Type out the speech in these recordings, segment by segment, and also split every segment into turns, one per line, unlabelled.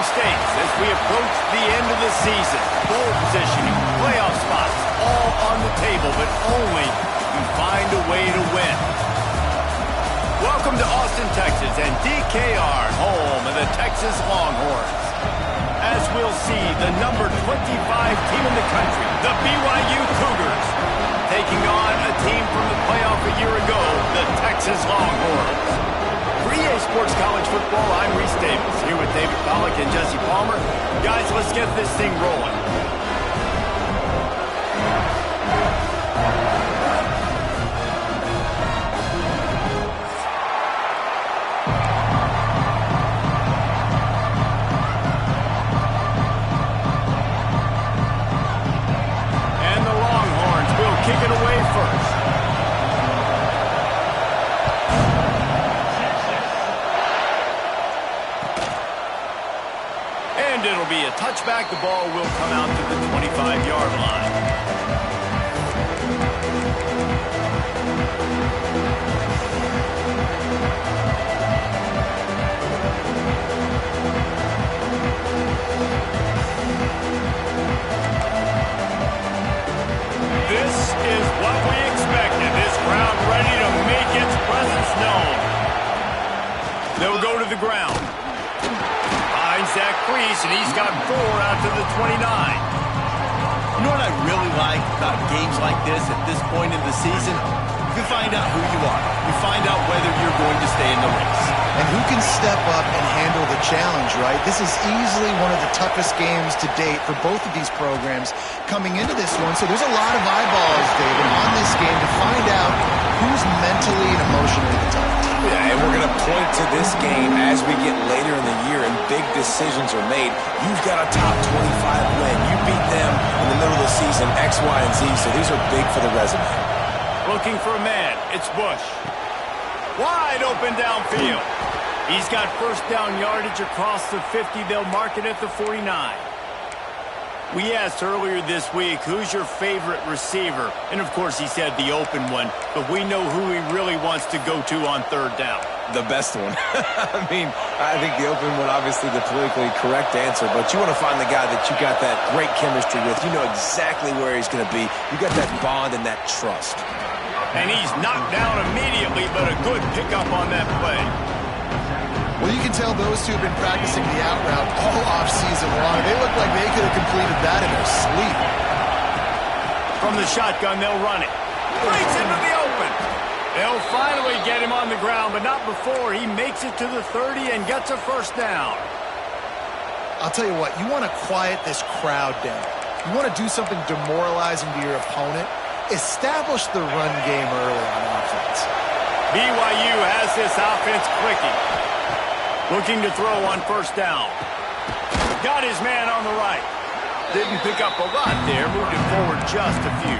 stakes as we approach the end of the season. Bowl positioning, playoff spots, all on the table, but only you find a way to win. Welcome to Austin, Texas, and DKR, home of the Texas Longhorns. As we'll see, the number 25 team in the country, the BYU Cougars, taking on a team from the playoff a year ago, the Texas Longhorns. For EA Sports College Football, I'm Reese Davis, here with David Pollack and Jesse Palmer. Guys, let's get this thing rolling. And the Longhorns will kick it away first. And it'll be a touchback. The ball will come out to the 25-yard line. This is what we expected. This crowd ready to make its presence known. They'll go to the ground. Zach Priest, and he's got 4 out to the 29.
You know what I really like about games like this at this point in the season? You find out who you are. You find out whether you're going to stay in the race.
And who can step up and handle the challenge, right? This is easily one of the toughest games to date for both of these programs coming into this one. So there's a lot of eyeballs, David, on this game to find out who's mentally and emotionally the toughest.
Yeah, and we're going to point to this game as we get later in the year and big decisions are made. You've got a top 25 win. You beat them in the middle of the season, X, Y, and Z, so these are big for the resume.
Looking for a man. It's Bush. Wide open downfield. He's got first down yardage across the 50. They'll mark it at the 49. We asked earlier this week, who's your favorite receiver? And, of course, he said the open one, but we know who he really wants to go to on third down.
The best one. I mean, I think the open one, obviously the politically correct answer, but you want to find the guy that you got that great chemistry with. You know exactly where he's going to be. You got that bond and that trust.
And he's knocked down immediately, but a good pickup on that play.
Well, you can tell those two have been practicing the out route all off-season long. They look like they could have completed that in their sleep.
From the shotgun, they'll run it. Breaks into the open. They'll finally get him on the ground, but not before he makes it to the 30 and gets a first down.
I'll tell you what, you want to quiet this crowd down. You want to do something demoralizing to your opponent. Establish the run game early on offense.
BYU has this offense clicking. Looking to throw on first down. Got his man on the right. Didn't pick up a lot there. Moved it forward just a few.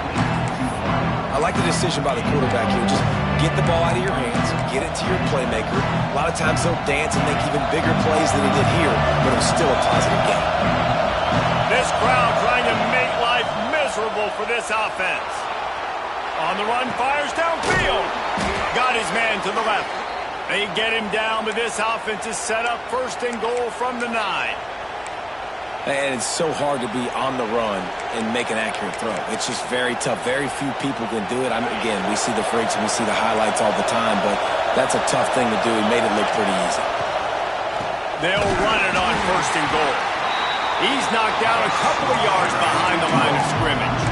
I like the decision by the quarterback here. Just get the ball out of your hands. Get it to your playmaker. A lot of times he'll dance and make even bigger plays than he did here, but it was still a positive game.
This crowd trying to make life miserable for this offense. On the run, fires downfield. Got his man to the left. They get him down, but this offense is set up first and goal from the 9.
And it's so hard to be on the run and make an accurate throw. It's just very tough. Very few people can do it. Again, we see the freaks and we see the highlights all the time, but that's a tough thing to do. He made it look pretty easy.
They'll run it on first and goal. He's knocked down a couple of yards behind the line of scrimmage.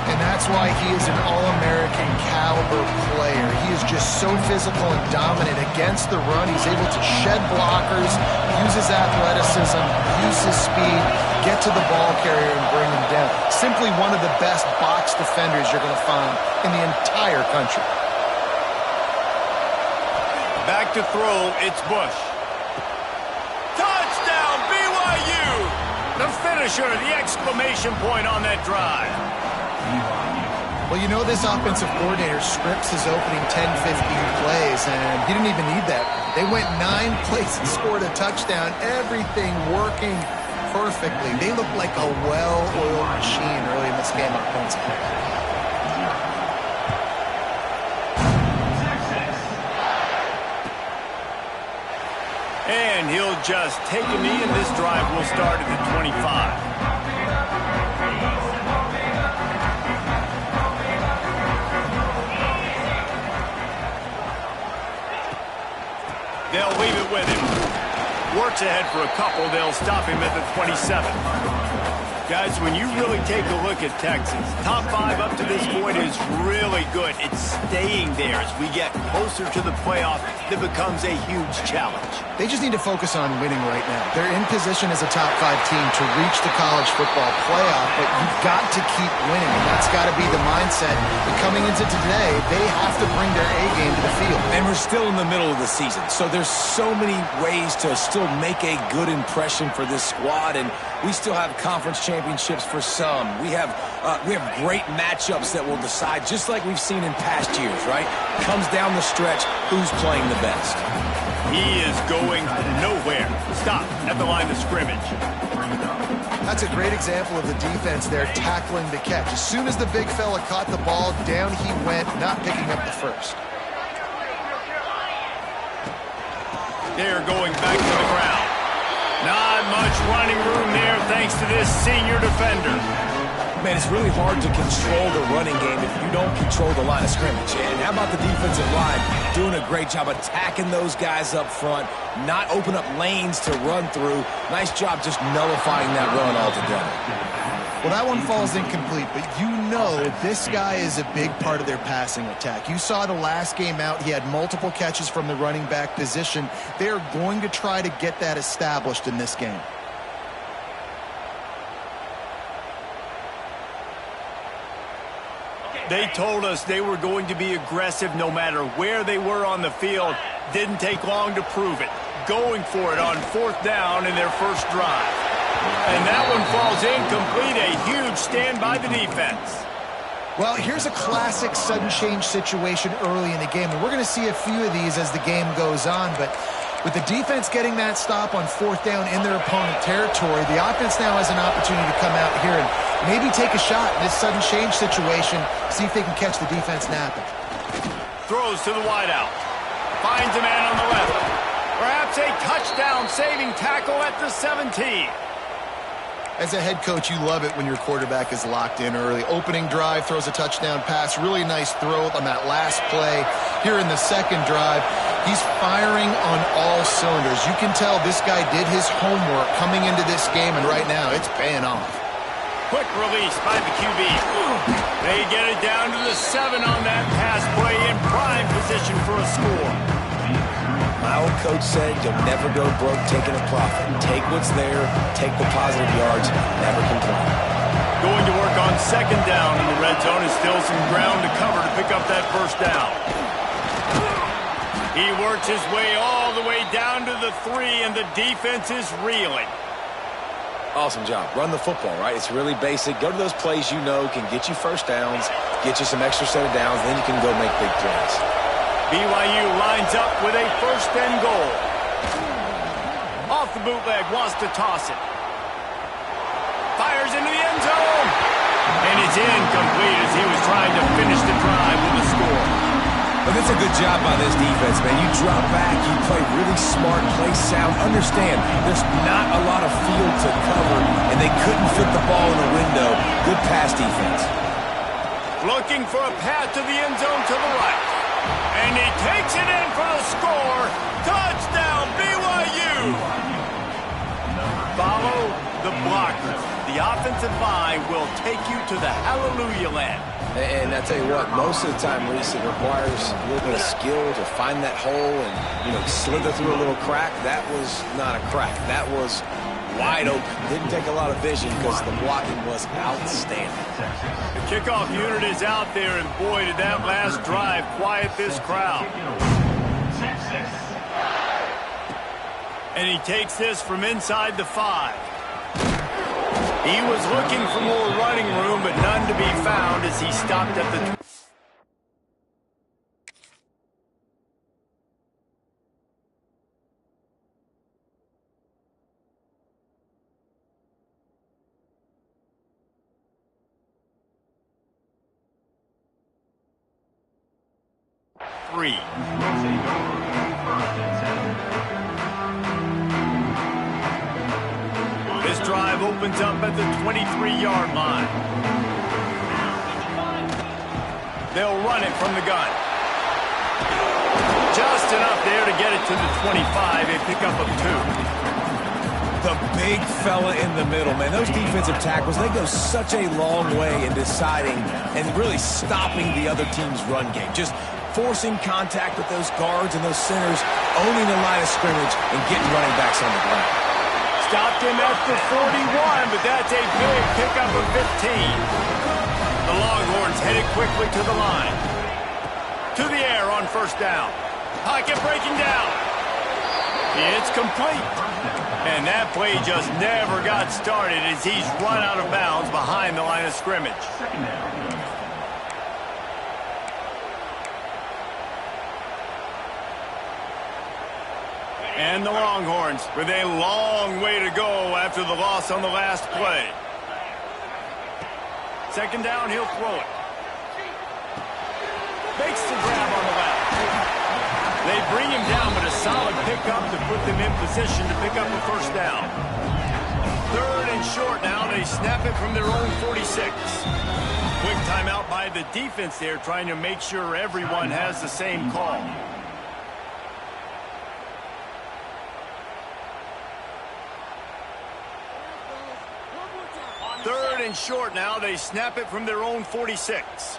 And that's why he is an All-American caliber player. He is just so physical and dominant against the run. He's able to shed blockers, use his athleticism, use his speed, get to the ball carrier and bring him down. Simply one of the best box defenders you're going to find in the entire country.
Back to throw, it's Bush. Touchdown, BYU! The finisher, the exclamation point on that drive.
Well, you know this offensive coordinator scripts his opening 10, 15 plays, and he didn't even need that. They went 9 plays and scored a touchdown. Everything working perfectly. They look like a well-oiled machine early in this game offensively. And
and he'll just take a knee, and this drive will start at the 25. They'll leave it with him. Works ahead for a couple. They'll stop him at the 27. Guys, when you really take a look at Texas, top 5 up to this point is really good. It's staying there as we get closer to the playoff. That becomes a huge challenge.
They just need to focus on winning right now. They're in position as a top 5 team to reach the college football playoff, but you've got to keep winning, and that's got to be the mindset. But coming into today, they have to bring their A game to the field.
And we're still in the middle of the season, so there's so many ways to still make a good impression for this squad, and we still have conference championships for some. We have great matchups that will decide, just like we've seen in past years, right? Comes down the stretch, who's playing the best.
He is going nowhere. Stop at the line of scrimmage.
That's a great example of the defense there tackling the catch. As soon as the big fella caught the ball, down he went, not picking up the first.
They're going back to the ground. Not much running room there thanks to this senior defender.
Man, it's really hard to control the running game if you don't control the line of scrimmage. And how about the defensive line doing a great job attacking those guys up front, not open up lanes to run through. Nice job just nullifying that run altogether.
Well, that one falls incomplete, but you know this guy is a big part of their passing attack. You saw the last game out, he had multiple catches from the running back position. They're going to try to get that established in this game.
They told us they were going to be aggressive no matter where they were on the field. Didn't take long to prove it. Going for it on 4th down in their first drive. And that one falls incomplete. A huge stand by the defense.
Well, here's a classic sudden change situation early in the game, and we're going to see a few of these as the game goes on, but with the defense getting that stop on 4th down in their opponent territory, the offense now has an opportunity to come out here and maybe take a shot in this sudden change situation, see if they can catch the defense napping.
Throws to the wideout. Finds a man on the left. Perhaps a touchdown-saving tackle at the 17.
As a head coach, you love it when your quarterback is locked in early. Opening drive, throws a touchdown pass. Really nice throw on that last play. Here in the second drive, he's firing on all cylinders. You can tell this guy did his homework coming into this game, and right now it's paying off.
Quick release by the QB. They get it down to the 7 on that pass play, in prime position for a score.
My old coach said you'll never go broke taking a profit. Take what's there, take the positive yards, never complain.
Going to work on 2nd down in the red zone, and still some ground to cover to pick up that first down. He works his way all the way down to the 3, and the defense is reeling.
Awesome job. Run the football, right? It's really basic. Go to those plays you know can get you first downs, get you some extra set of downs, then you can go make big plays.
BYU lines up with a 1st and goal. Off the bootleg, wants to toss it. Fires into the end zone. And it's incomplete as he was trying to finish the drive with a score.
But that's a good job by this defense, man. You drop back, you play really smart, play sound. Understand, there's not a lot of field to cover, and they couldn't fit the ball in a window. Good pass defense.
Looking for a path to the end zone to the right. And he takes it in for the score. Touchdown, BYU! Follow the blockers. The offensive line will take you to the hallelujah land.
And I tell you what, most of the time, Reese, it requires a little bit of skill to find that hole and, slither through a little crack. That was not a crack. That was wide open. Didn't take a lot of vision because the blocking was outstanding.
The kickoff unit is out there, and boy, did that last drive quiet this crowd. And he takes this from inside the 5. He was looking for more running room, but none to be found as he stopped at the 3. drive opens up at the 23-yard line. They'll run it from the gun. Just enough there to get it to the 25. A pickup of 2.
The big fella in the middle, man. Those defensive tackles, they go such a long way in deciding and really stopping the other team's run game. Just forcing contact with those guards and those centers, owning the line of scrimmage, and getting running backs on the ground.
Stopped him at the 41, but that's a big pickup of 15. The Longhorns headed quickly to the line. To the air on first down. Pocket breaking down. It's complete. And that play just never got started as he's run out of bounds behind the line of scrimmage. And the Longhorns with a long way to go after the loss on the last play. Second down, he'll throw it. Makes the grab on the left. They bring him down, but a solid pickup to put them in position to pick up a first down. Third and short now. They snap it from their own 46. Quick timeout by the defense there, trying to make sure everyone has the same call. Third and short now. They snap it from their own 46.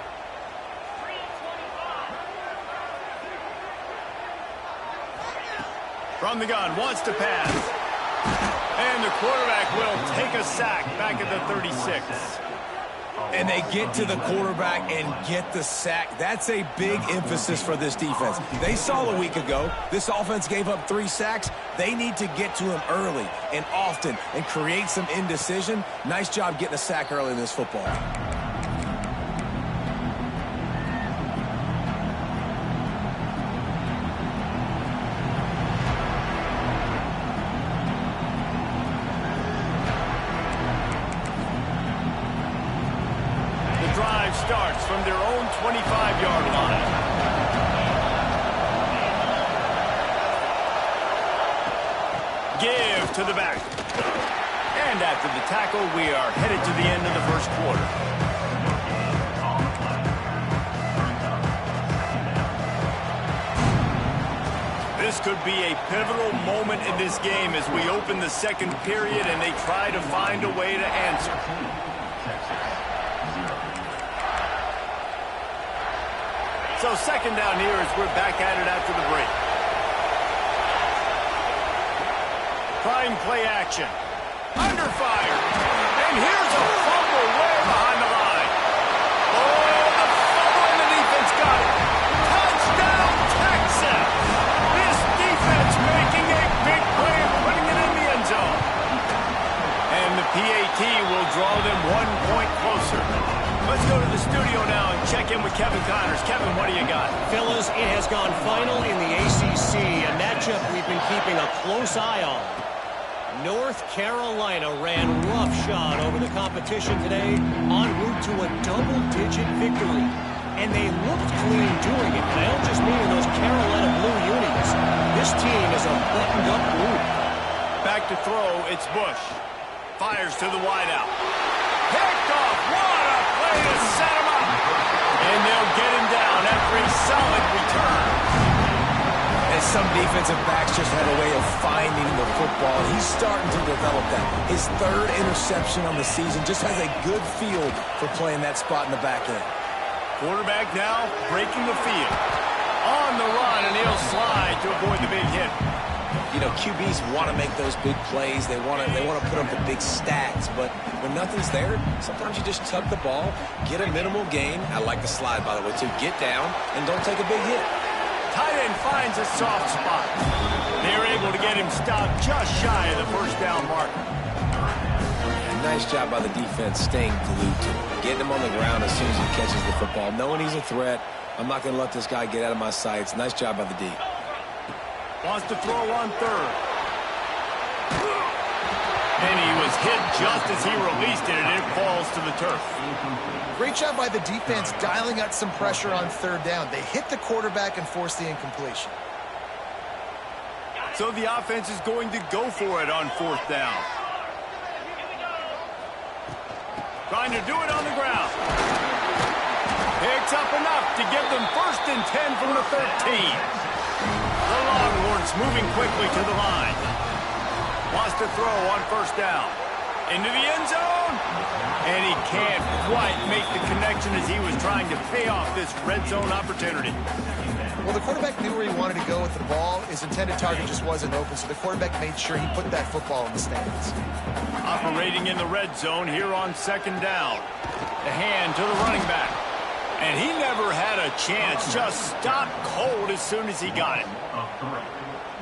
From the gun, wants to pass. And the quarterback will take a sack back at the 36.
And they get to the quarterback and get the sack. That's a big emphasis for this defense. They saw a week ago, this offense gave up 3 sacks. They need to get to him early and often and create some indecision. Nice job getting a sack early in this football.
Starts from their own 25-yard line. Give to the back. And after the tackle, we are headed to the end of the first quarter. This could be a pivotal moment in this game as we open the second period and they try to find a way to answer. So second down here as we're back at it after the break. Trying play action. Under fire. And here's a fumble way behind the line. Oh, the fumble and the defense got it. Touchdown, Texas. This defense making a big play and putting it in the end zone. And the PAT will draw them 1 point closer. Let's go to the studio now and check in with Kevin Connors. Kevin, what do you got?
Fellas, it has gone final in the ACC, a matchup we've been keeping a close eye on. North Carolina ran roughshod over the competition today, en route to a double-digit victory. And they looked clean doing it. And I don't just mean in those Carolina blue unis. This team is a buttoned-up group.
Back to throw, it's Bush. Fires to the wideout. Picked off. What a play to set him up. And they'll get him down after a solid return.
And some defensive backs just have a way of finding the football. He's starting to develop that. His 3rd interception on the season, just has a good feel for playing that spot in the back end.
Quarterback now breaking the field. On the run, and he'll slide to avoid the big hit.
You know, QBs want to make those big plays. They want to put up the big stats. But when nothing's there, sometimes you just tuck the ball, get a minimal gain. I like the slide, by the way, too. Get down and don't take a big hit.
Tight end finds a soft spot. They're able to get him stopped just shy of the first down marker.
And nice job by the defense staying glued to him. Getting him on the ground as soon as he catches the football. Knowing he's a threat. I'm not going to let this guy get out of my sights. Nice job by the D.
Wants to throw on 3rd. And he was hit just as he released it, and it falls to the turf.
Great job by the defense dialing out some pressure on 3rd down. They hit the quarterback and forced the incompletion.
So the offense is going to go for it on 4th down. Trying to do it on the ground. Picks up enough to give them 1st and 10 from the 13. The Longhorns moving quickly to the line. Wants to throw on 1st down. Into the end zone. And he can't quite make the connection as he was trying to pay off this red zone opportunity.
Well, the quarterback knew where he wanted to go with the ball. His intended target just wasn't open, so the quarterback made sure he put that football in the stands.
Operating in the red zone here on 2nd down. The hand to the running back. And he never had a chance. Just stopped cold as soon as he got it.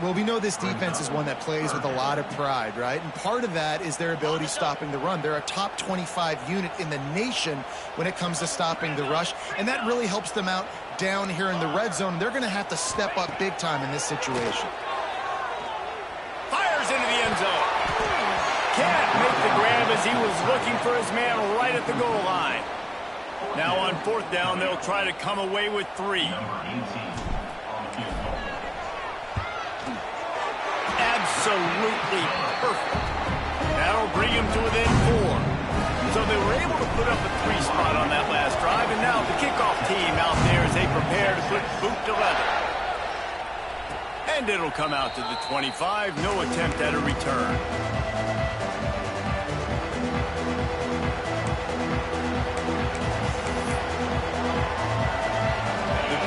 Well, we know this defense is one that plays with a lot of pride, right? And part of that is their ability stopping the run. They're a top 25 unit in the nation when it comes to stopping the rush, and that really helps them out down here in the red zone. They're going to have to step up big time in this situation.
Fires into the end zone. Can't make the grab as he was looking for his man right at the goal line. Now on 4th down, they'll try to come away with 3. Absolutely perfect. That'll bring him to within 4. So they were able to put up a 3 spot on that last drive, and now the kickoff team out there as they prepare to put boot to leather. And it'll come out to the 25. No attempt at a return.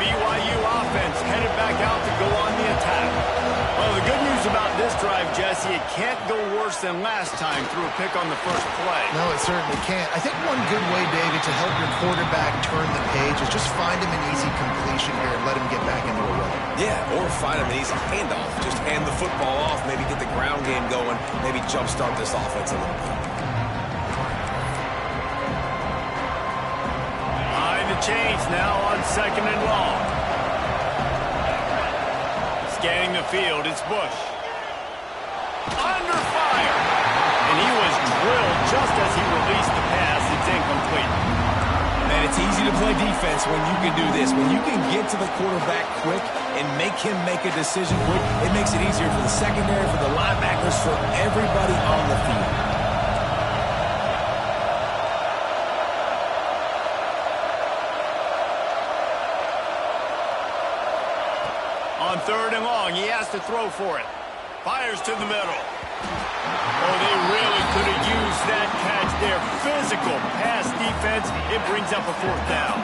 BYU offense headed back out to go on the attack. Well, the good news about this drive, Jesse, it can't go worse than last time through a pick on the first play.
No, it certainly can't. I think one good way, David, to help your quarterback turn the page is just find him an easy completion here and let him get back into a rhythm.
Yeah, or find him an easy handoff. Just hand the football off, maybe get the ground game going, maybe jumpstart this offense a little bit.
Change now on 2nd and long. Scanning the field, it's Bush. Under fire. And he was drilled just as he released the pass. It's incomplete.
Man, it's easy to play defense when you can do this. When you can get to the quarterback quick and make him make a decision quick, it makes it easier for the secondary, for the linebackers, for everybody on the field.
On 3rd and long, he has to throw for it. Fires to the middle. Oh, they really could have used that catch there. Physical pass defense. It brings up a 4th down.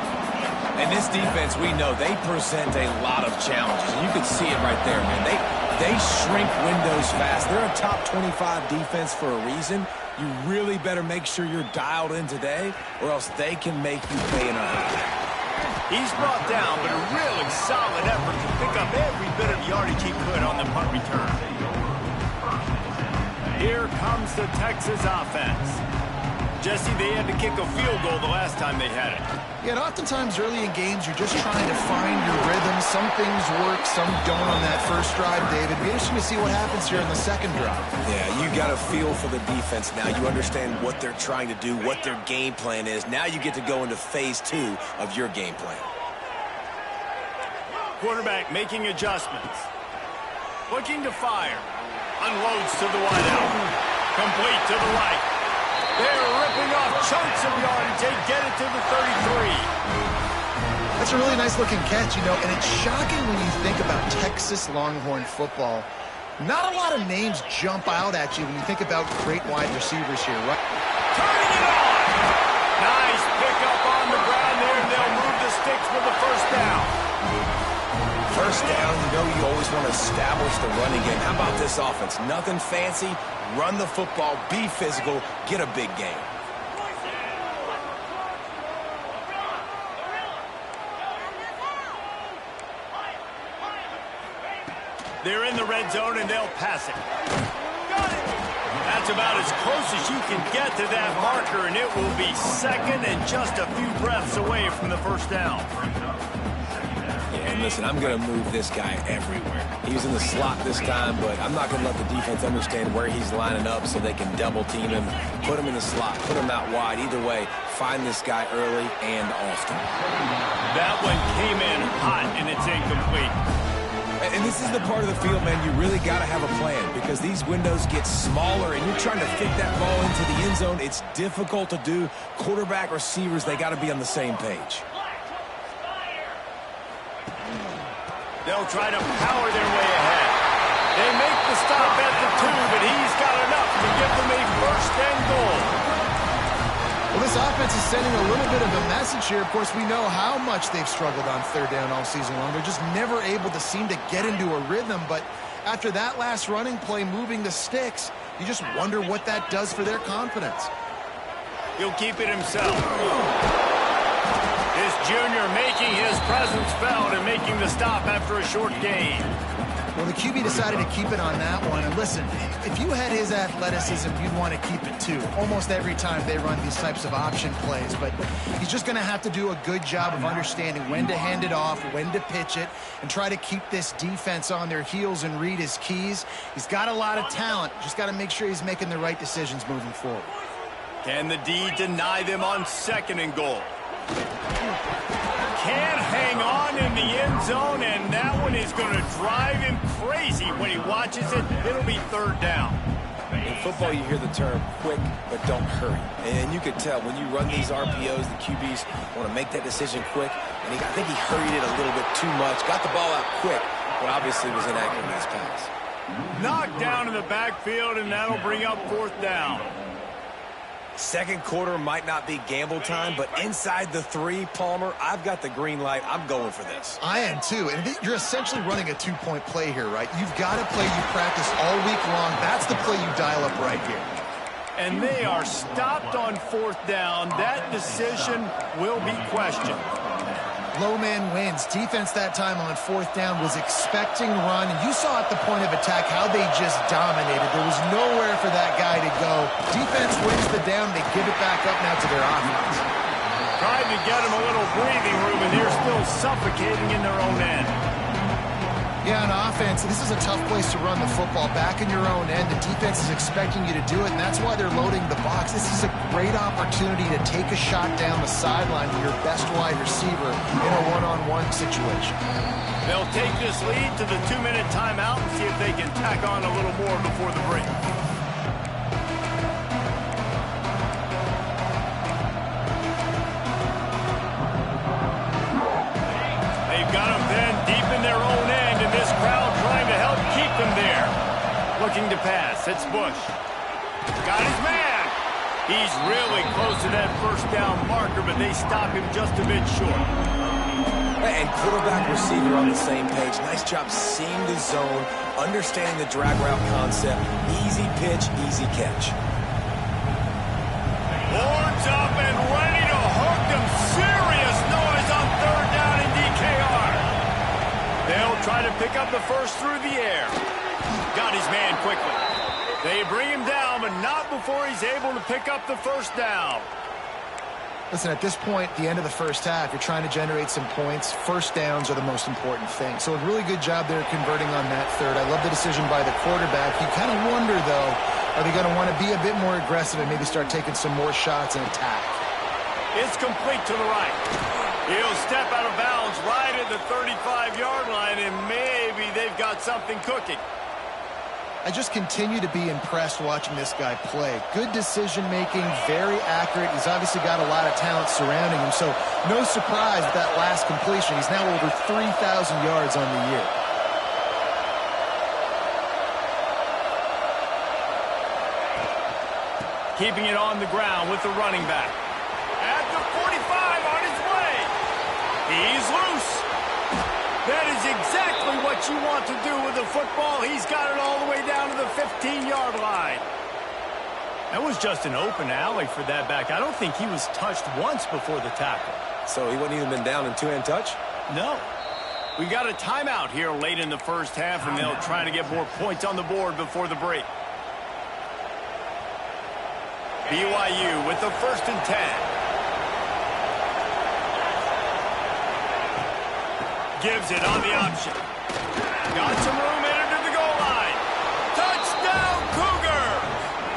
And this defense, we know, they present a lot of challenges. And you can see it right there, man. They shrink windows fast. They're a top 25 defense for a reason. You really better make sure you're dialed in today, or else they can make you pay in a hurry.
He's brought down, but a really solid effort to pick up every bit of yardage he could on the punt return. Here comes the Texas offense. Jesse, they had to kick a field goal the last time they had it.
Yeah, and oftentimes early in games, you're just trying to find your rhythm. Some things work, some don't on that first drive, David. Be interesting to see what happens here in the second drive.
Yeah, you got a feel for the defense now. You understand what they're trying to do, what their game plan is. Now you get to go into phase 2 of your game plan.
Quarterback making adjustments. Looking to fire. Unloads to the wideout. Complete to the right. They're ripping off chunks of yardage. They get it to the 33.
That's a really nice-looking catch, you know, and it's shocking when you think about Texas Longhorn football. Not a lot of names jump out at you when you think about great wide receivers here, right?
Turning it on. Nice pickup on the ground there, and they'll move the sticks for the 1st down.
First down, you know you always want to establish the running game. How about this offense? Nothing fancy. Run the football, be physical, get a big game.
They're in the red zone, and they'll pass it. That's about as close as you can get to that marker, and it will be 2nd and just a few breaths away from the 1st down.
And listen, I'm going to move this guy everywhere. He was in the slot this time, but I'm not going to let the defense understand where he's lining up so they can double team him, put him in the slot, put him out wide. Either way, find this guy early and often.
That one came in hot, and it's incomplete.
And this is the part of the field, man, you really got to have a plan because these windows get smaller and you're trying to fit that ball into the end zone. It's difficult to do. Quarterback, receivers, they got to be on the same page.
They'll try to power their way ahead. They make the stop at the 2, but he's got enough to give them a first and goal.
Well, this offense is sending a little bit of a message here. Of course, we know how much they've struggled on third down all season long. They're just never able to seem to get into a rhythm. But after that last running play, moving the sticks, you just wonder what that does for their confidence.
He'll keep it himself. This junior making his presence felt and making the stop after a short gain.
Well, the QB decided to keep it on that one. And listen, if you had his athleticism, you'd want to keep it too. Almost every time they run these types of option plays. But he's just going to have to do a good job of understanding when to hand it off, when to pitch it, and try to keep this defense on their heels and read his keys. He's got a lot of talent. Just got to make sure he's making the right decisions moving forward.
Can the D deny them on second and goal? Can't hang on in the end zone, and that one is going to drive him crazy when he watches it. It'll be third down.
In football, you hear the term quick, but don't hurry. And you could tell when you run these RPOs, the QBs want to make that decision quick. And I think he hurried it a little bit too much. Got the ball out quick, but obviously was inaccurate in his pass.
Knocked down in the backfield, and that'll bring up fourth down.
Second quarter might not be gamble time, but inside the 3, Palmer, I've got the green light. I'm going for this.
I am too. And you're essentially running a 2-point play here, right? You've got a play you practice all week long. That's the play you dial up right here.
And they are stopped on fourth down. That decision will be questioned.
Low man wins. Defense that time on fourth down was expecting run. And you saw at the point of attack how they just dominated. There was nowhere for that guy to go. Defense wins the down. They give it back up now to their offense.
Trying to get them a little breathing room, and they're still suffocating in their own end.
Yeah, on offense, this is a tough place to run the football. Back in your own end, the defense is expecting you to do it, and that's why they're loading the box. This is a great opportunity to take a shot down the sideline with your best wide receiver in a one-on-one situation.
They'll take this lead to the 2-minute timeout and see if they can tack on a little more before the break. They've got them then deep in their own end, and this crowd trying to help keep them there. Looking to pass. It's Bush. Got his man. He's really close to that first down marker, but they stop him just a bit short.
And quarterback receiver on the same page. Nice job seeing the zone, understanding the drag route concept. Easy pitch, easy catch.
Boards up and ready to hook them. Serious noise on third down in DKR. They'll try to pick up the first through the air. Got his man quickly. They bring him down, but not before he's able to pick up the first down.
Listen, at this point, the end of the first half, you're trying to generate some points. First downs are the most important thing. So a really good job there converting on that third. I love the decision by the quarterback. You kind of wonder, though, are they going to want to be a bit more aggressive and maybe start taking some more shots and attack?
It's complete to the right. He'll step out of bounds right at the 35-yard line, and maybe they've got something cooking.
I just continue to be impressed watching this guy play. Good decision-making, very accurate. He's obviously got a lot of talent surrounding him, so no surprise with that last completion. He's now over 3,000 yards on the year.
Keeping it on the ground with the running back. At the 45 on his way. He's loose. That is exactly what you want to do with the football. He's got it all the way down to the 15-yard line. That was just an open alley for that back. I don't think he was touched once before the tackle.
So he wouldn't even been down in two-hand touch?
No. We've got a timeout here late in the first half, and they'll try to get more points on the board before the break. BYU with the 1st and 10. Gives it on the option. Got some room in to the goal line. Touchdown, Cougar!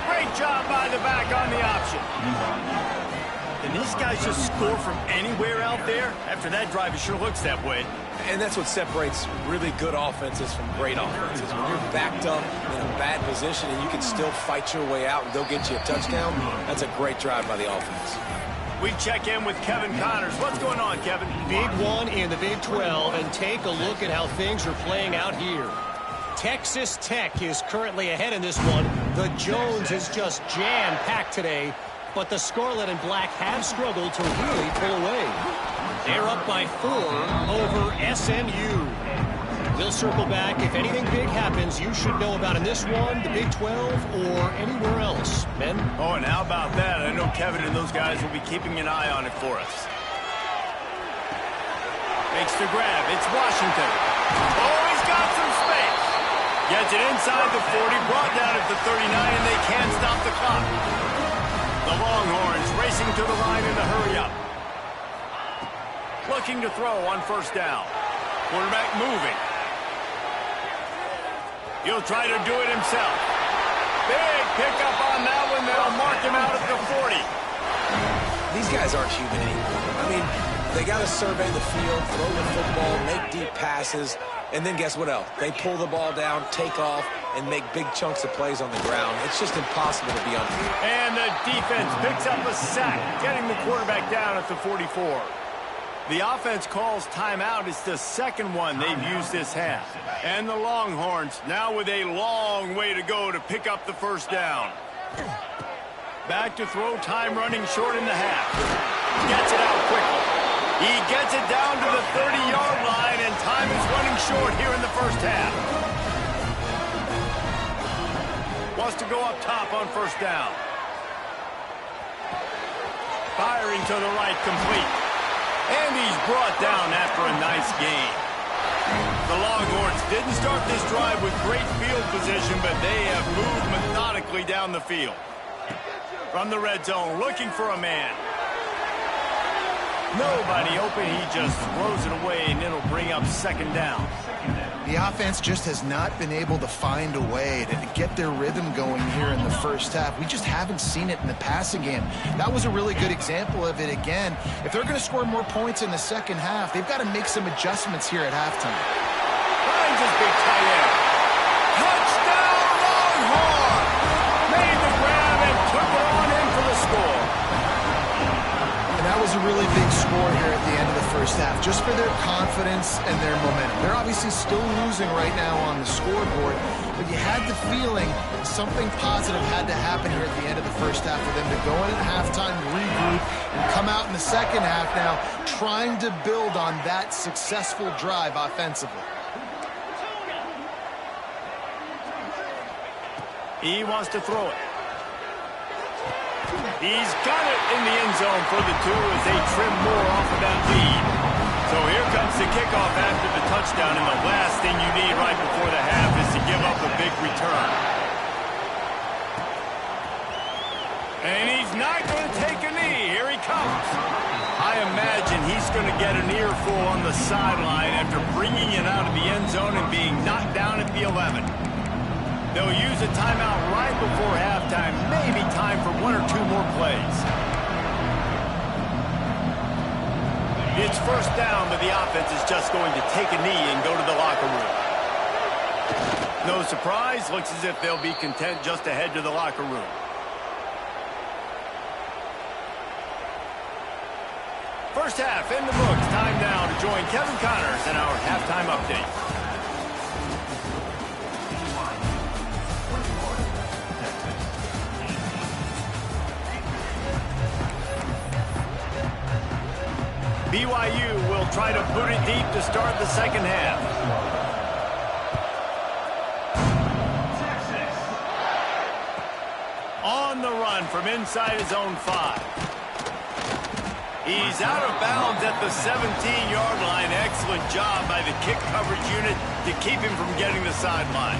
Great job by the back on the option. The these guys just score from anywhere out there? After that drive, it sure looks that way.
And that's what separates really good offenses from great offenses. When you're backed up in a bad position and you can still fight your way out and go get you a touchdown, that's a great drive by the offense.
We check in with Kevin Connors. What's going on, Kevin?
Big one in the Big 12, and take a look at how things are playing out here. Texas Tech is currently ahead in this one. The Jones is just jam-packed today, but the Scarlet and Black have struggled to really pull away. They're up by 4 over SMU. We'll circle back. If anything big happens, you should know about in this one, the Big 12, or anywhere else. Ben?
Oh, and how about that? I know Kevin and those guys will be keeping an eye on it for us. Makes the grab. It's Washington. Oh, he's got some space. Gets it inside the 40, brought down at the 39, and they can't stop the clock. The Longhorns racing to the line in a hurry-up. Looking to throw on first down. Quarterback moving. He'll try to do it himself. Big pickup on that one. They'll mark him out at the 40.
These guys aren't human anymore. I mean, they got to survey the field, throw the football, make deep passes, and then guess what else? They pull the ball down, take off, and make big chunks of plays on the ground. It's just impossible to be on the field.
And the defense picks up a sack, getting the quarterback down at the 44. The offense calls timeout. It's the second one they've used this half. And the Longhorns now with a long way to go to pick up the first down. Back to throw, time running short in the half. Gets it out quickly. He gets it down to the 30-yard line, and time is running short here in the first half. Wants to go up top on first down. Firing to the right, complete. And he's brought down after a nice gain. The Longhorns didn't start this drive with great field position, but they have moved methodically down the field. From the red zone, looking for a man. Nobody open. He just throws it away, and it'll bring up second down.
The offense just has not been able to find a way to get their rhythm going here in the first half. We just haven't seen it in the passing game. That was a really good example of it again. If they're going to score more points in the second half, they've got to make some adjustments here at halftime.
Finds his big tight end. Touchdown, Longhorn! Made the grab and took it on in for the score.
And that was a really big score here at the end of the first half, just for their confidence and their momentum. They're obviously still losing right now on the scoreboard, but you had the feeling something positive had to happen here at the end of the first half for them to go in at halftime, regroup, and come out in the second half now trying to build on that successful drive offensively.
He wants to throw it. He's got it in the end zone for the 2 as they trim more off of that lead. So here comes the kickoff after the touchdown, and the last thing you need right before the half is to give up a big return. And he's not going to take a knee. Here he comes. I imagine he's going to get an earful on the sideline after bringing it out of the end zone and being knocked down at the 11. They'll use a timeout right before halftime, maybe time for 1 or 2 more plays. It's first down, but the offense is just going to take a knee and go to the locker room. No surprise, looks as if they'll be content just to head to the locker room. First half in the books. Time now to join Kevin Connors in our halftime update. BYU will try to boot it deep to start the second half. On the run from inside his own 5. He's out of bounds at the 17-yard line. Excellent job by the kick coverage unit to keep him from getting the sideline.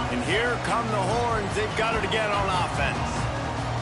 And here come the Horns. They've got it again on offense.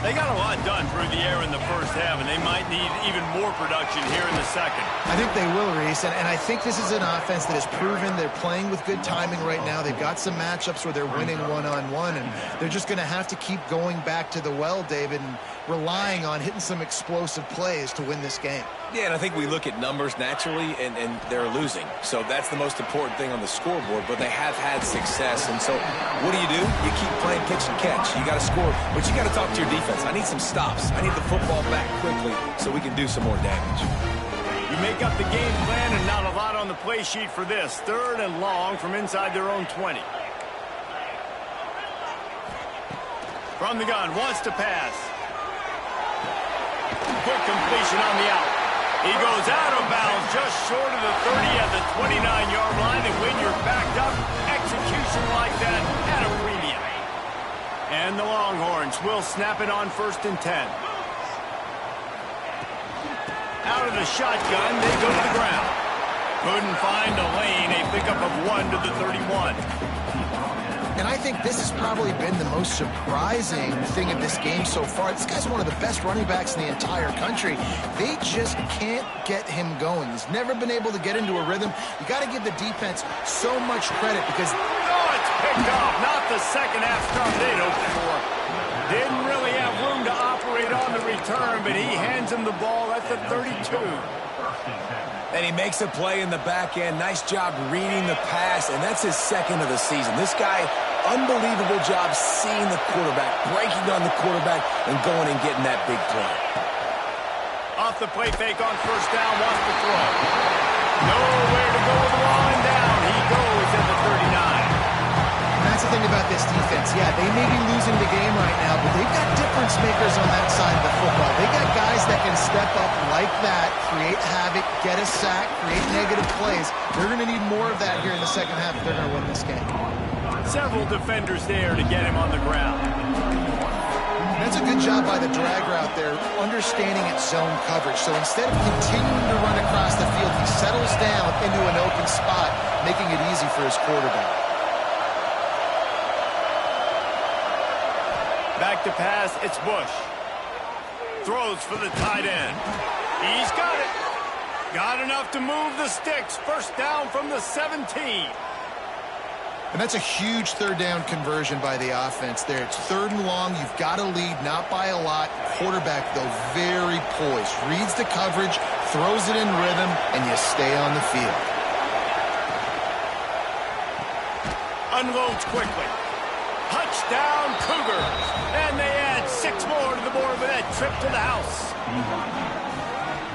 They got a lot done through the air in the first half, and they might need even more production here in the second.
I think they will, Reese, and I think this is an offense that has proven they're playing with good timing right now. They've got some matchups where they're winning one-on-one, and they're just going to have to keep going back to the well, David, and relying on hitting some explosive plays to win this game.
Yeah, and I think we look at numbers naturally, and they're losing. So that's the most important thing on the scoreboard, but they have had success. And so what do? You keep playing pitch and catch. You got to score, but you got to talk to your defense. I need some stops. I need the football back quickly so we can do some more damage.
You make up the game plan and not a lot on the play sheet for this. 3rd and long from inside their own 20. From the gun, wants to pass. Quick completion on the out. He goes out of bounds just short of the 30 at the 29-yard line. And when you're backed up, execution like that at a premium. And the Longhorns will snap it on 1st and 10. Out of the shotgun, they go to the ground. Couldn't find a lane. A pickup of 1 to the 31.
And I think this has probably been the most surprising thing of this game so far. This guy's one of the best running backs in the entire country. They just can't get him going. He's never been able to get into a rhythm. You got to give the defense so much credit because...
Oh, it's picked off. Not the second half start they'd hoped for. Didn't really have room to operate on the return, but he hands him the ball at the 32.
And he makes a play in the back end. Nice job reading the pass, and that's his 2nd of the season. This guy, unbelievable job seeing the quarterback, breaking on the quarterback, and going and getting that big play.
Off the play fake on 1st down, wants to throw. Nowhere to go with the ball and down. He goes at the 39.
That's the thing about this defense. Yeah, they may be losing the game right now, but they've got difference makers on that side of the football. They got guys that can step up like that, create havoc, get a sack, create negative plays. They're going to need more of that here in the second half if they're going to win this game.
Several defenders there to get him on the ground.
That's a good job by the drag route there, understanding its zone coverage. So instead of continuing to run across the field, he settles down into an open spot, making it easy for his quarterback.
Back to pass, it's Bush. Throws for the tight end. He's got it. Got enough to move the sticks. 1st down from the 17.
And that's a huge 3rd down conversion by the offense there. It's 3rd and long. You've got to lead, not by a lot. Quarterback, though, very poised. Reads the coverage, throws it in rhythm, and you stay on the field.
Unloads quickly. Touchdown, Cougars. And they add 6 more to the board with that trip to the house.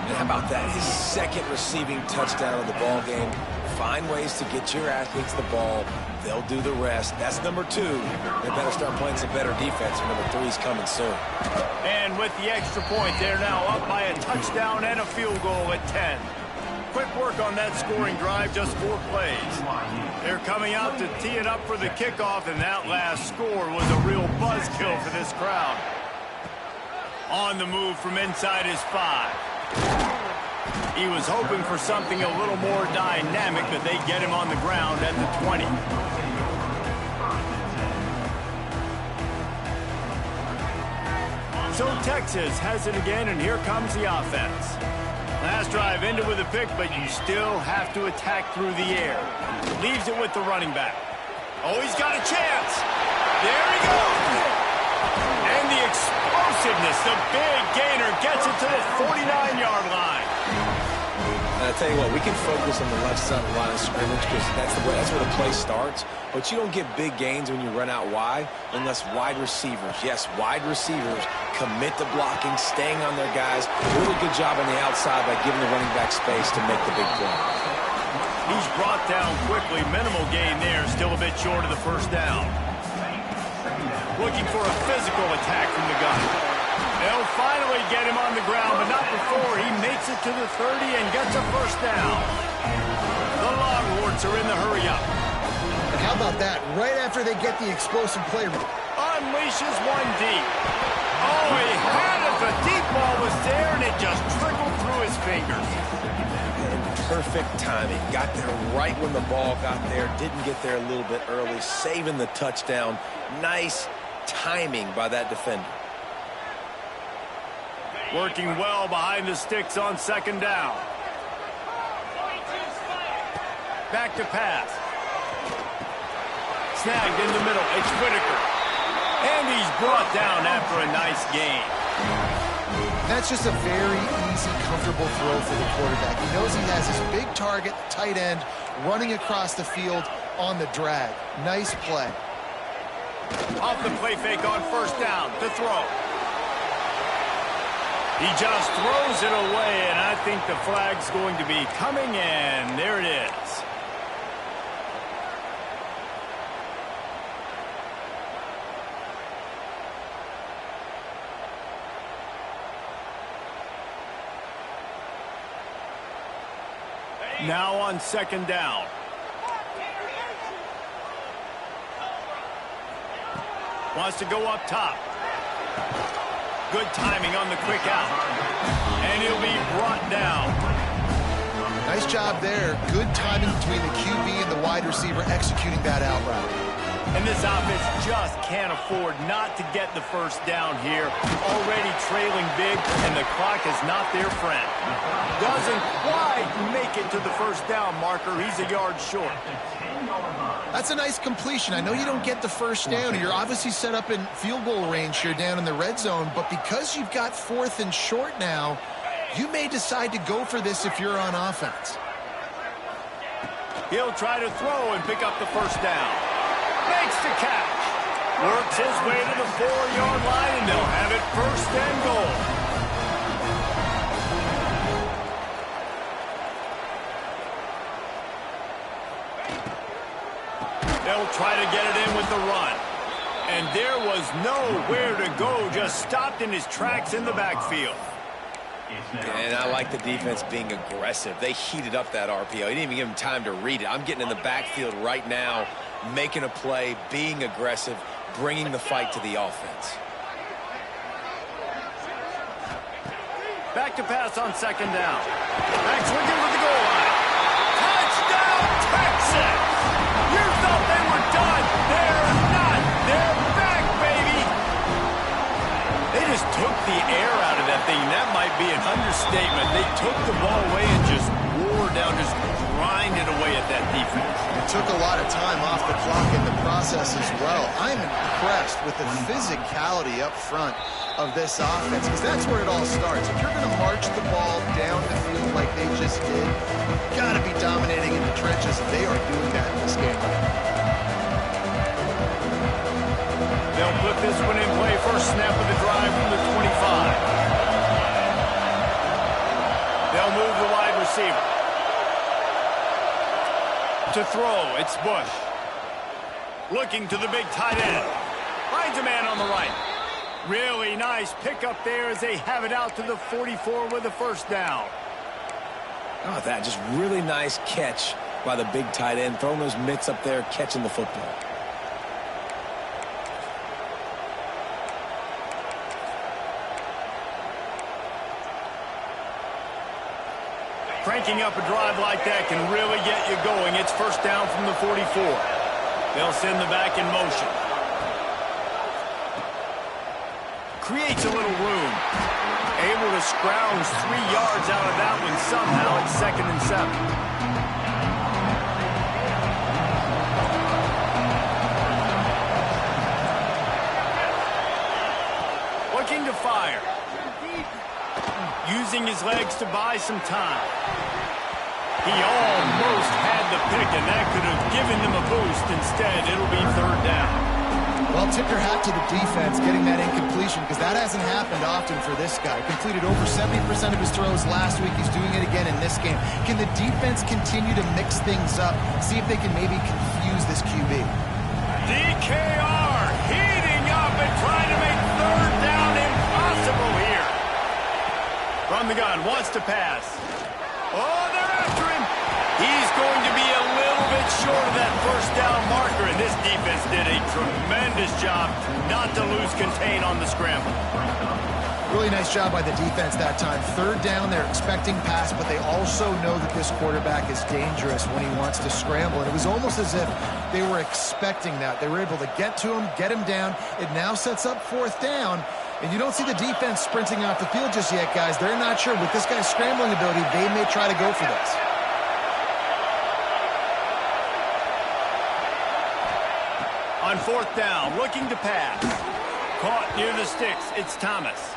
And how about that? His 2nd receiving touchdown of the ball game. Find ways to get your athletes the ball. They'll do the rest. That's number 2. They better start playing some better defense. Number 3's coming soon.
And with the extra point, they're now up by a touchdown and a field goal at 10. Quick work on that scoring drive, just 4 plays. They're coming out to tee it up for the kickoff, and that last score was a real buzzkill for this crowd. On the move from inside his 5. He was hoping for something a little more dynamic, but they get him on the ground at the 20. So Texas has it again, and here comes the offense. Last drive ended with a pick, but you still have to attack through the air. Leaves it with the running back. Oh, he's got a chance. There he goes. And the explosiveness, the big gainer, gets it to the 49-yard line.
And I tell you what, we can focus on the left side of the line of scrimmage because that's where the play starts. But you don't get big gains when you run out wide unless wide receivers, yes, wide receivers, commit to blocking, staying on their guys. Really good job on the outside by giving the running back space to make the big play.
He's brought down quickly. Minimal gain there, still a bit short of the 1st down. Looking for a physical attack from the gun. They'll finally get him on the ground, but not before he makes it to the 30 and gets a 1st down. The Longhorns are in the hurry-up.
And how about that? Right after they get the explosive play.
Unleashes one deep. Oh, he had it. The deep ball was there, and it just trickled through his fingers.
And perfect timing. Got there right when the ball got there. Didn't get there a little bit early. Saving the touchdown. Nice timing by that defender.
Working well behind the sticks on 2nd down. Back to pass. Snagged in the middle. It's Whitaker. And he's brought down after a nice gain.
That's just a very easy, comfortable throw for the quarterback. He knows he has his big target, tight end, running across the field on the drag. Nice play.
Off the play fake on first down to throw. He just throws it away, and I think the flag's going to be coming in. There it is. Now on second down. Wants to go up top. Good timing on the quick out. And he'll be brought down.
Nice job there. Good timing between the QB and the wide receiver executing that out route.
And this offense just can't afford not to get the first down here. Already trailing big, and the clock is not their friend. Doesn't quite make it to the first down marker. He's a yard short.
That's a nice completion. I know you don't get the first down. You're obviously set up in field goal range here down in the red zone, but because you've got 4th and short now, you may decide to go for this if you're on offense.
He'll try to throw and pick up the first down. Makes the catch. Works his way to the 4-yard line, and they'll have it 1st and goal. They'll try to get it in with the run. And there was nowhere to go, just stopped in his tracks in the backfield.
And I like the defense being aggressive. They heated up that RPO. He didn't even give him time to read it. I'm getting in the backfield right now, making a play, being aggressive, bringing the fight to the offense.
Back to pass on second down. Back's looking for the goal line. Touchdown, Texas! You thought they were done. They're not. They're back, baby. They just took the air out of that thing. That might be an understatement. They took the ball away and just wore down, just grinded away at that defense.
It took a lot of time off the clock in the process as well. I'm impressed with the physicality up front of this offense, because that's where it all starts. If you're going to march the ball down the field like they just did, you've got to be dominating in the trenches, and they are doing that in this game right now.
They'll put this one in play. First snap of the drive from the 25. They'll move the wide receiver. To throw, it's Bush. Looking to the big tight end. Finds a man on the right. Really nice pickup there as they have it out to the 44 with the first down.
Oh, that just really nice catch by the big tight end, throwing those mitts up there, catching the football.
Cranking up a drive like that can really get you going. It's first down from the 44. They'll send the back in motion. Creates a little room. Able to scrounge 3 yards out of that one somehow. It's 2nd and 7. Looking to fire. Using his legs to buy some time. He almost had the pick, and that could have given them a boost. Instead, it'll be 3rd down.
Well, tip your hat to the defense getting that incompletion, because that hasn't happened often for this guy. Completed over 70% of his throws last week. He's doing it again in this game. Can the defense continue to mix things up, see if they can maybe confuse this QB?
DKR heating up and trying to make 3rd down impossible here. From the gun, wants to pass. Oh, they're after him. He's going to be a little bit short of that first down marker, and this defense did a tremendous job not to lose contain on the scramble.
Really nice job by the defense that time. 3rd down, they're expecting pass, but they also know that this quarterback is dangerous when he wants to scramble. And it was almost as if they were expecting that. They were able to get to him, get him down. It now sets up 4th down. And you don't see the defense sprinting off the field just yet, guys. They're not sure. With this guy's scrambling ability, they may try to go for this.
On 4th down, looking to pass. Caught near the sticks. It's Thomas.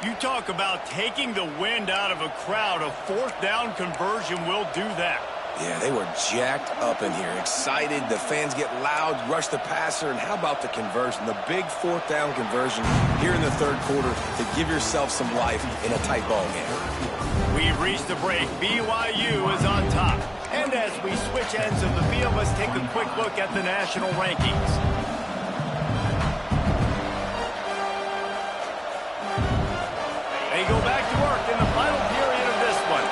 You talk about taking the wind out of a crowd. A fourth down conversion will do that.
Yeah, they were jacked up in here, excited. The fans get loud, rush the passer, and how about the conversion? The big fourth down conversion here in the third quarter to give yourself some life in a tight ball game.
We've reached the break. BYU is on top. And as we switch ends of the field, let's take a quick look at the national rankings. They go back to work in the final period of this one.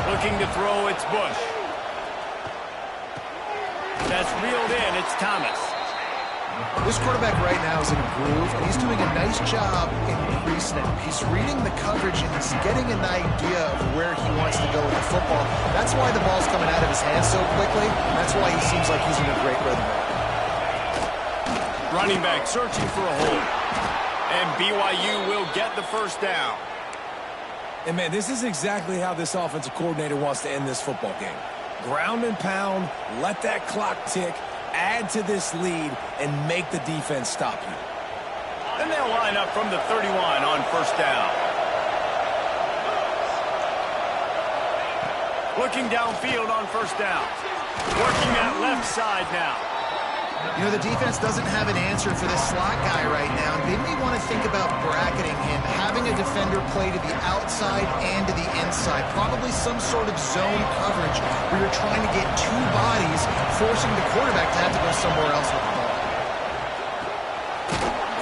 Looking to throw, it's Bush. That's reeled in, it's Thomas.
This quarterback right now is in a groove, and he's doing a nice job in pre-snap. He's reading the coverage, and he's getting an idea of where he wants to go with the football. That's why the ball's coming out of his hands so quickly. That's why he seems like he's in a great rhythm.
Running back searching for a hole. And BYU will get the first down.
And, man, this is exactly how this offensive coordinator wants to end this football game. Ground and pound, let that clock tick, add to this lead, and make the defense stop you.
And they'll line up from the 31 on first down. Looking downfield on first down. Working that left side now.
You know, the defense doesn't have an answer for this slot guy right now. They may want to think about bracketing him, having a defender play to the outside and to the inside. Probably some sort of zone coverage where you're trying to get two bodies, forcing the quarterback to have to go somewhere else with the ball.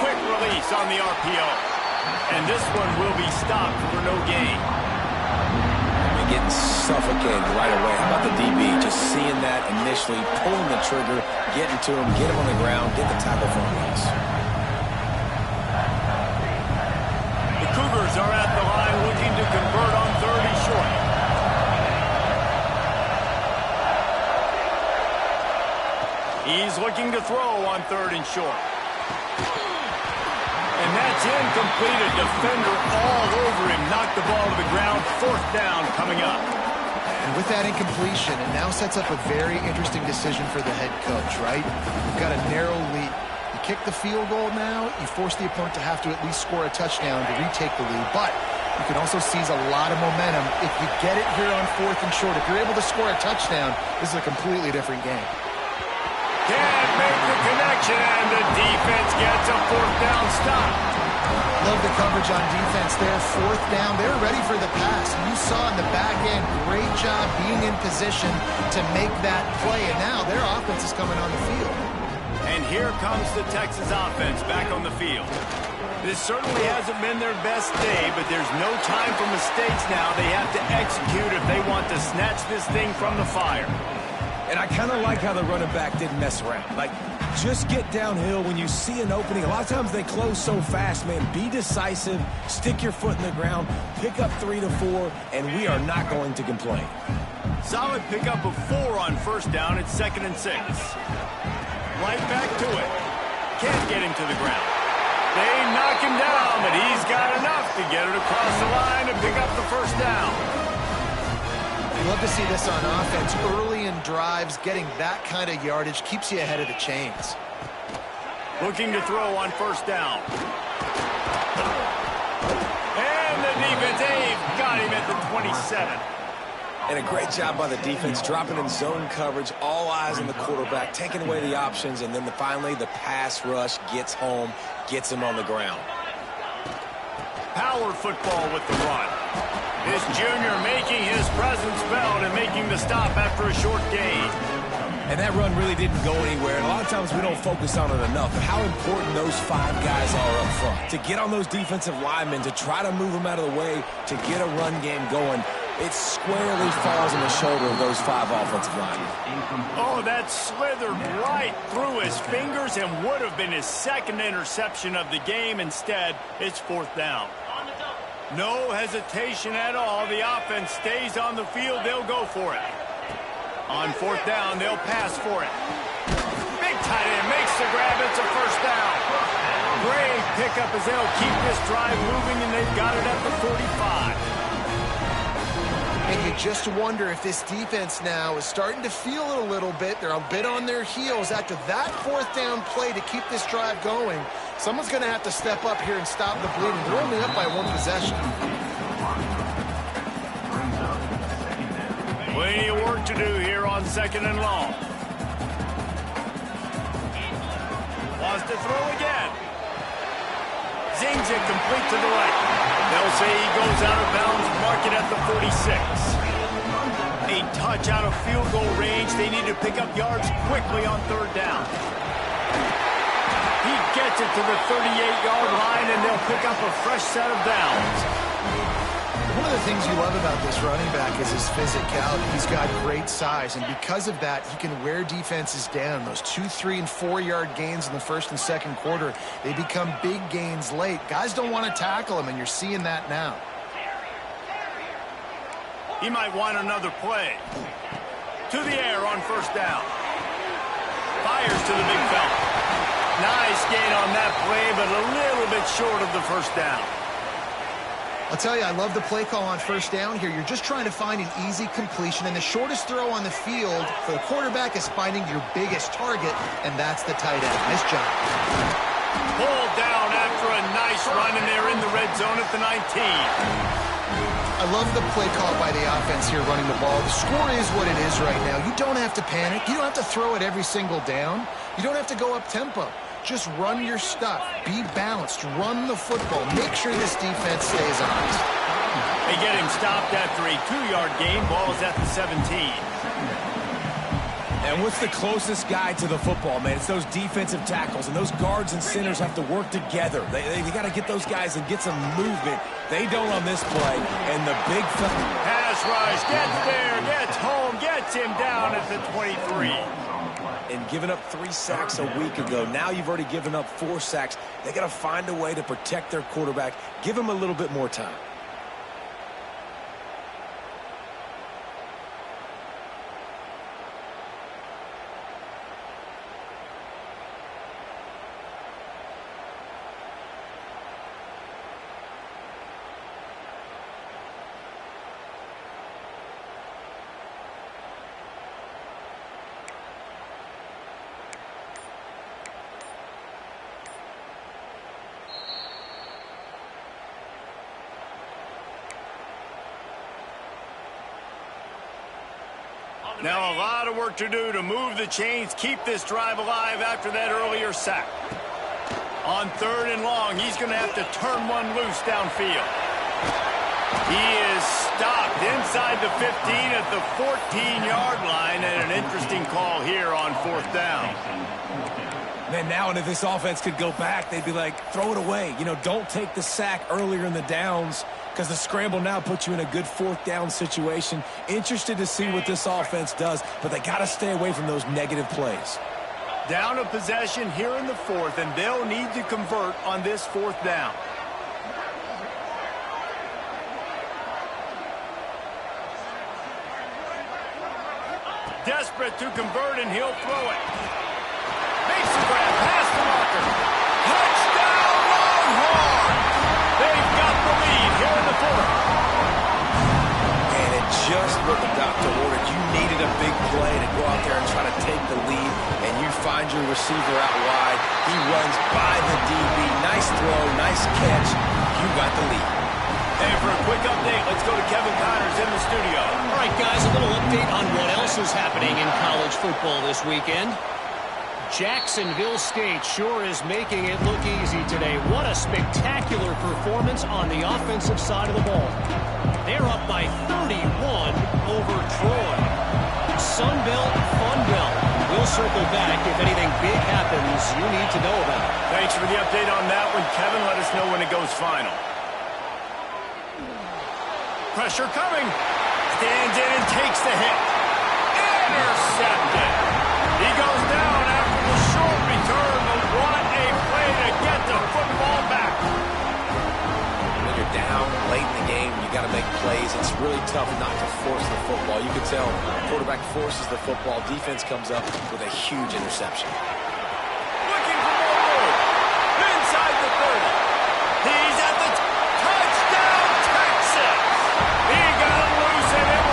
Quick release on the RPO. And this one will be stopped for no gain.
Getting suffocated right away. How about the DB? Just seeing that initially, pulling the trigger, getting to him, get him on the ground, get the tackle for a loss.
The Cougars are at the line looking to convert on third and short. He's looking to throw on third and short. And that's incomplete. A defender all over him. Knocked the ball to the ground. Fourth down coming up.
And with that incompletion, it now sets up a very interesting decision for the head coach, right? You've got a narrow lead. You kick the field goal now, you force the opponent to have to at least score a touchdown to retake the lead. But you can also seize a lot of momentum if you get it here on fourth and short. If you're able to score a touchdown, this is a completely different game.
Can't make the connection, and the defense gets a fourth down stop.
Love the coverage on defense there. Fourth down, they're ready for the pass. And you saw in the back end, great job being in position to make that play. And now their offense is coming on the field.
And here comes the Texas offense back on the field. This certainly hasn't been their best day, but there's no time for mistakes now. They have to execute if they want to snatch this thing from the fire.
And I kind of like how the running back didn't mess around. Like, just get downhill when you see an opening. A lot of times they close so fast, man. Be decisive, stick your foot in the ground, pick up 3 to 4, and we are not going to complain.
Solid pickup of 4 on first down. It's 2nd and 6. Right back to it. Can't get him to the ground. They knock him down, but he's got enough to get it across the line and pick up the first down.
You love to see this on offense. Early in drives, getting that kind of yardage keeps you ahead of the chains.
Looking to throw on first down. And the defense, got him at the 27.
And a great job by the defense, dropping in zone coverage, all eyes on the quarterback, taking away the options, and then finally the pass rush gets home, gets him on the ground.
Power football with the run. This junior making his presence felt and making the stop after a short gain.
And that run really didn't go anywhere. And a lot of times we don't focus on it enough. But how important those 5 guys are up front. To get on those defensive linemen, to try to move them out of the way, to get a run game going, it squarely falls on the shoulder of those 5 offensive linemen.
Oh, that slithered right through his fingers and would have been his 2nd interception of the game. Instead, it's 4th down. No hesitation at all. The offense stays on the field. They'll go for it. On 4th down, they'll pass for it. Big tight end makes the grab. It's a first down. Great pickup as they'll keep this drive moving, and they've got it at the 45.
And you just wonder if this defense now is starting to feel it a little bit. They're a bit on their heels after that fourth down play to keep this drive going. Someone's going to have to step up here and stop the bleeding. They're only up by one possession.
Plenty of work to do here on 2nd and long. Wants to throw again. Zings it complete to the right. They'll say he goes out of bounds, mark it at the 46. A touch out of field goal range. They need to pick up yards quickly on 3rd down. He gets it to the 38-yard line, and they'll pick up a fresh set of downs.
One of the things you love about this running back is his physicality. He's got great size, and because of that, he can wear defenses down. Those 2-, 3-, and 4-yard gains in the first and second quarter, they become big gains late. Guys don't want to tackle him, and you're seeing that now.
He might want another play. To the air on 1st down. Fires to the big fella. Nice gain on that play, but a little bit short of the 1st down.
I'll tell you, I love the play call on 1st down here. You're just trying to find an easy completion, and the shortest throw on the field for the quarterback is finding your biggest target, and that's the tight end. Nice job.
Pulled down after a nice run, and they're in the red zone at the 19.
I love the play call by the offense here running the ball. The score is what it is right now. You don't have to panic. You don't have to throw it every single down. You don't have to go up tempo. Just run your stuff. Be balanced. Run the football. Make sure this defense stays honest.
They get him stopped after a 2-yard gain. Ball is at the 17.
And what's the closest guy to the football, man? It's those defensive tackles, and those guards and centers have to work together. They got to get those guys and get some movement. They don't on this play, and the big
pass rush gets there, gets home, gets him down at the 23.
And giving up 3 sacks a week ago. Now you've already given up 4 sacks. They got to find a way to protect their quarterback. Give him a little bit more time.
Now a lot of work to do to move the chains, keep this drive alive after that earlier sack. On 3rd and long, he's going to have to turn one loose downfield. He is stopped inside the 15 at the 14-yard line, and an interesting call here on 4th down.
Man, now and if this offense could go back, they'd be like, throw it away. You know, don't take the sack earlier in the downs, because the scramble now puts you in a good 4th down situation. Interested to see what this offense does, but they got to stay away from those negative plays.
Down a possession here in the 4th, and they'll need to convert on this 4th down. Desperate to convert, and he'll throw it. Makes the grab, past the marker. Touchdown, Longhorns! They've got the lead here in the 4th.
And it just what the doctor ordered. You needed a big play to go out there and try to take the lead, and you find your receiver out wide. He runs by the DB. Nice throw, nice catch. You got the lead.
And for a quick update, let's go to Kevin Connors in the studio.
All right, guys, a little update on what else is happening in college football this weekend. Jacksonville State sure is making it look easy today. What a spectacular performance on the offensive side of the ball. They're up by 31 over Troy. Sun Belt, Fun Belt. We'll circle back if anything big happens you need to know about.
Thanks for the update on that one, Kevin. Let us know when it goes final. Pressure coming. Stands in and takes the hit. Intercepted. He goes down after the short return, but what a play to get the football back.
When you're down late in the game, you got to make plays. It's really tough not to force the football. You can tell the quarterback forces the football. Defense comes up with a huge interception.
Looking for more room. Inside the 30. He's at the touchdown, Texas. He got him loose, and it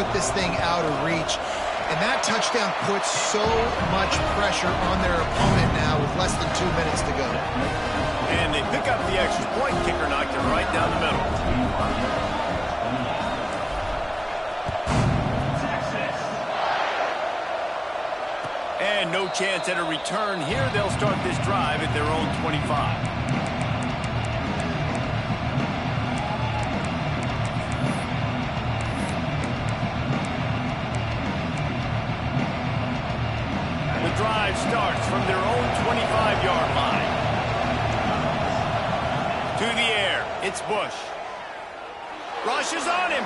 put this thing out of reach. And that touchdown puts so much pressure on their opponent now with less than 2 minutes to go.
And they pick up the extra point. Kicker knocked it right down the middle. And no chance at a return here. They'll start this drive at their own 25. Drive starts from their own 25-yard line. To the air, it's Bush. Rushes on him.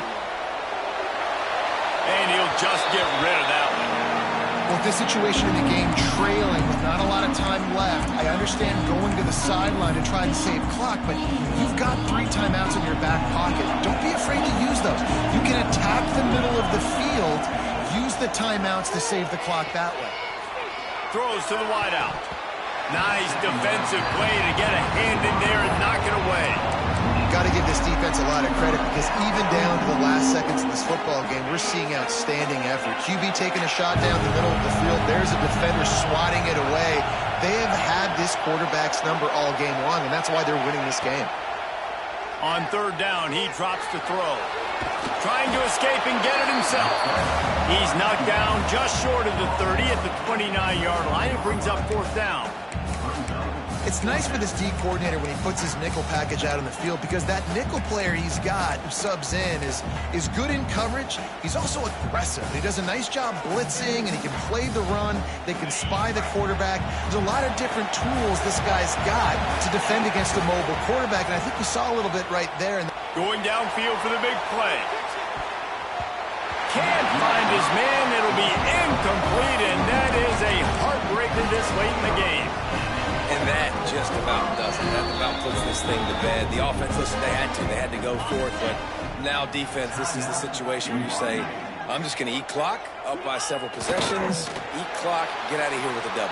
And he'll just get rid of that one.
Well, this situation in the game, trailing with not a lot of time left, I understand going to the sideline to try and save clock, but you've got 3 timeouts in your back pocket. Don't be afraid to use those. You can attack the middle of the field, use the timeouts to save the clock that way.
Throws to the wideout. Nice defensive play to get a hand in there and knock it away.
Got to give this defense a lot of credit because even down to the last seconds of this football game, we're seeing outstanding effort. QB taking a shot down the middle of the field. There's a defender swatting it away. They have had this quarterback's number all game long, and that's why they're winning this game.
On third down, he drops to throw. Trying to escape and get it himself. He's knocked down just short of the 30 at the 29-yard line. It brings up fourth down.
It's nice for this D coordinator when he puts his nickel package out on the field because that nickel player he's got who subs in is good in coverage. He's also aggressive. He does a nice job blitzing, and he can play the run. They can spy the quarterback. There's a lot of different tools this guy's got to defend against a mobile quarterback, and I think we saw a little bit right there.
Going downfield for the big play. Can't find his man. It'll be incomplete, and that is a heartbreaker this late in the game.
And that just about does it. That about puts this thing to bed. The offense, listen, they had to go for it, but now defense, this is the situation where you say, I'm just going to eat clock, up by several possessions, eat clock, get out of here with a W.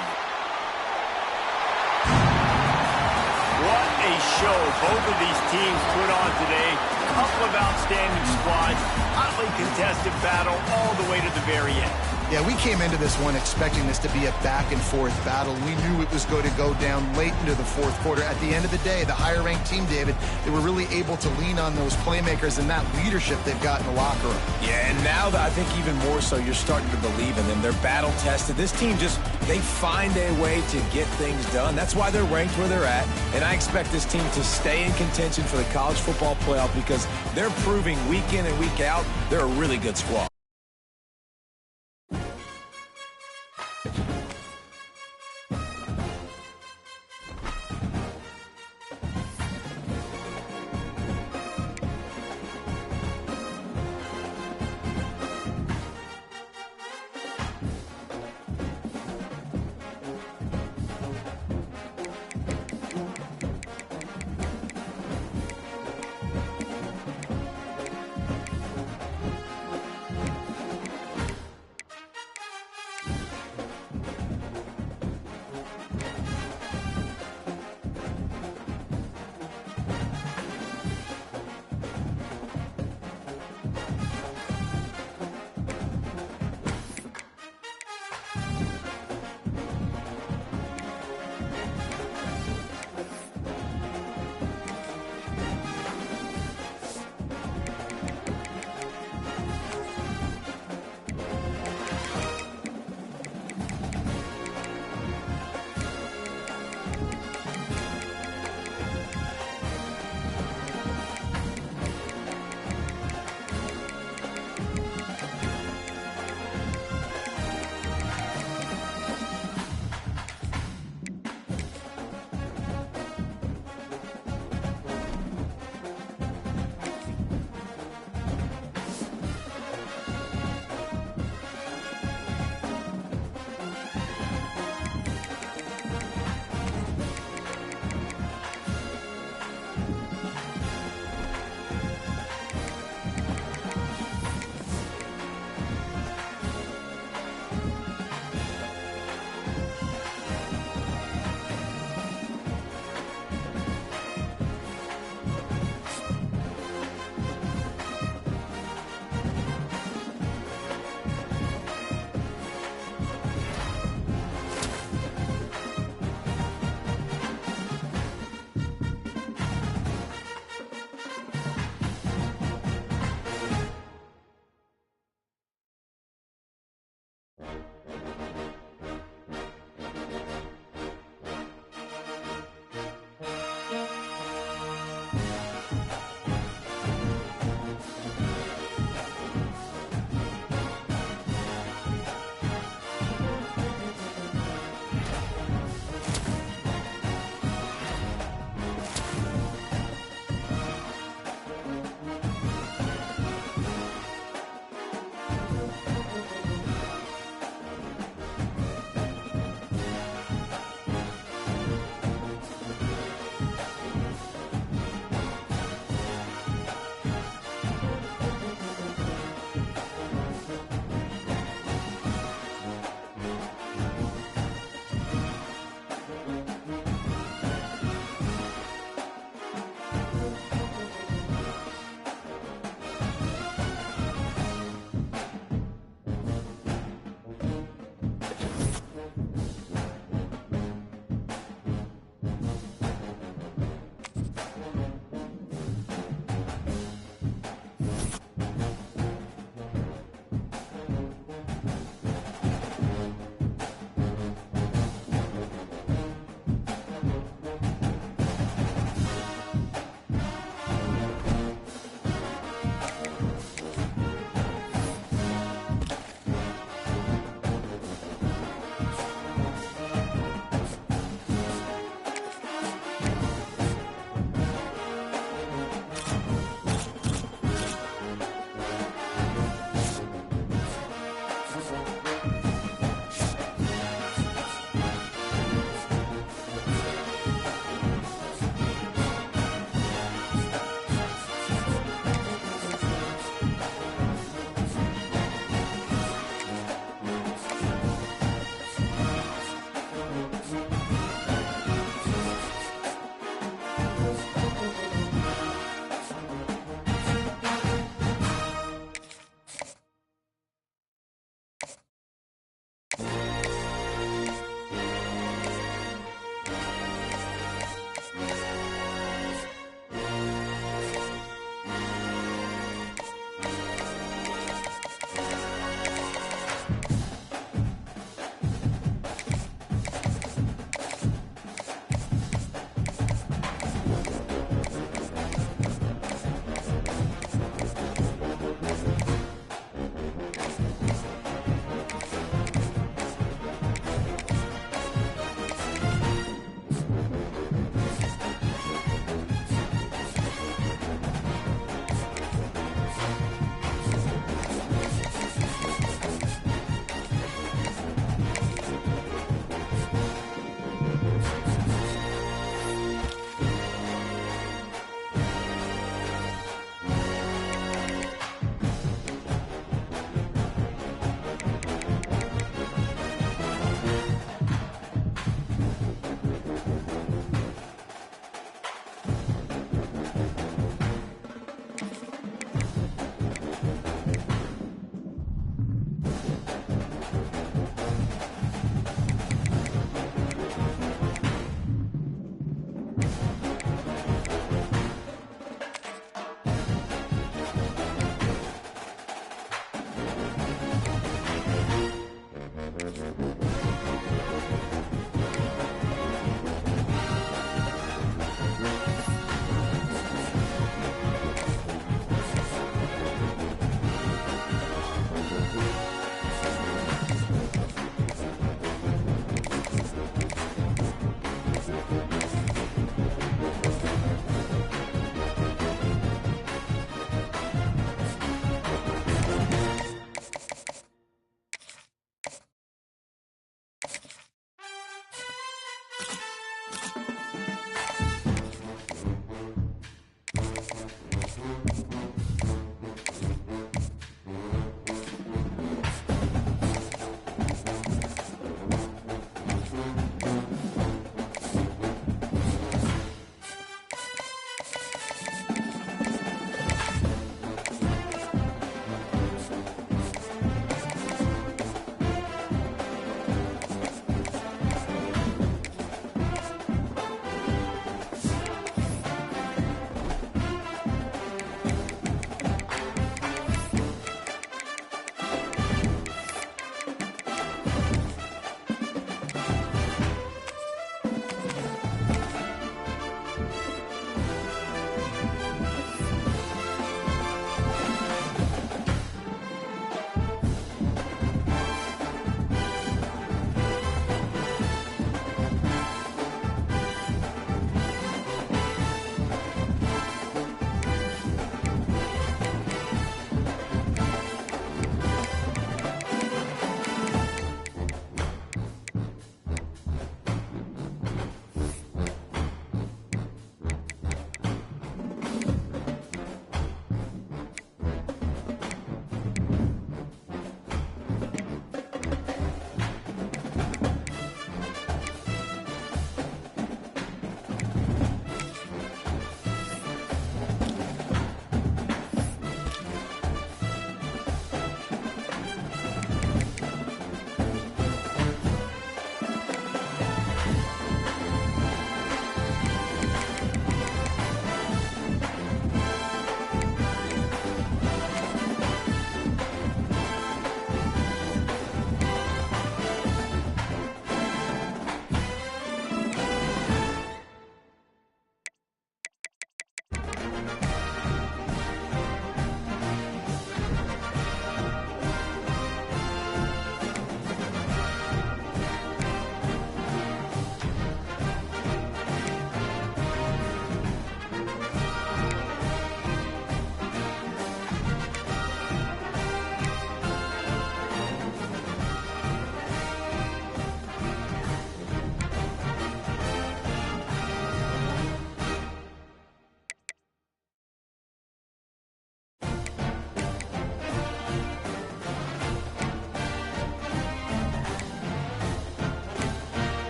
What a show both of these teams put on today. A couple of outstanding squads, hotly contested battle all the way to the very end.
Yeah, we came into this one expecting this to be a back-and-forth battle. We knew it was going to go down late into the fourth quarter. At the end of the day, the higher-ranked team, David, they were really able to lean on those playmakers and that leadership they've got in the locker room.
Yeah, and now I think even more so, you're starting to believe in them. They're battle-tested. This team they find a way to get things done. That's why they're ranked where they're at, and I expect this team to stay in contention for the college football playoff because they're proving week in and week out they're a really good squad.